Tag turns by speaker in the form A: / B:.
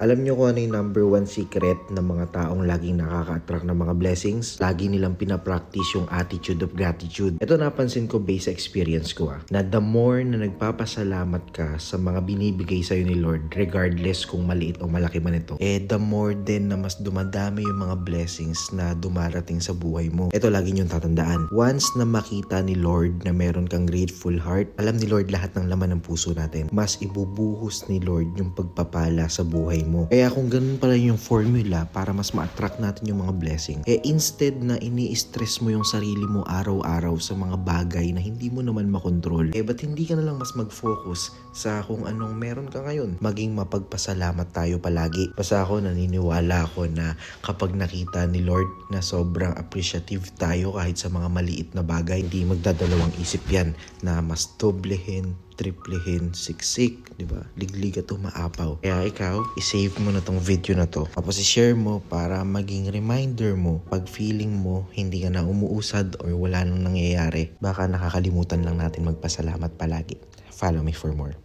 A: Alam nyo kung ano yung number one secret ng mga taong laging nakaka-attract ng mga blessings? Lagi nilang pinapractice yung attitude of gratitude. Ito napansin ko based sa experience ko na the more na nagpapasalamat ka sa mga binibigay sa'yo ni Lord, regardless kung maliit o malaki man ito, the more din na mas dumadami yung mga blessings na dumarating sa buhay mo. Ito lagi niyong tatandaan. Once na makita ni Lord na meron kang grateful heart, alam ni Lord lahat ng laman ng puso natin. Mas ibubuhos ni Lord yung pagpapala sa buhay mo. Kaya kung ganun pala yung formula para mas ma-attract natin yung mga blessing, instead na ini-stress mo yung sarili mo araw-araw sa mga bagay na hindi mo naman makontrol, ba't hindi ka na lang mas mag-focus sa kung anong meron ka ngayon? Maging mapagpasalamat tayo palagi. Basta ako naniniwala ako na kapag nakita ni Lord na sobrang appreciative tayo kahit sa mga maliit na bagay, hindi magdadalawang isip yan na mas doblehin, triplehin, siksik, di ba? Liglig at umaapaw. Kaya ikaw, isave mo na tong video na to. Tapos i-share mo para maging reminder mo pag feeling mo hindi ka na umuusad or wala nang nangyayari. Baka nakakalimutan lang natin magpasalamat palagi. Follow me for more.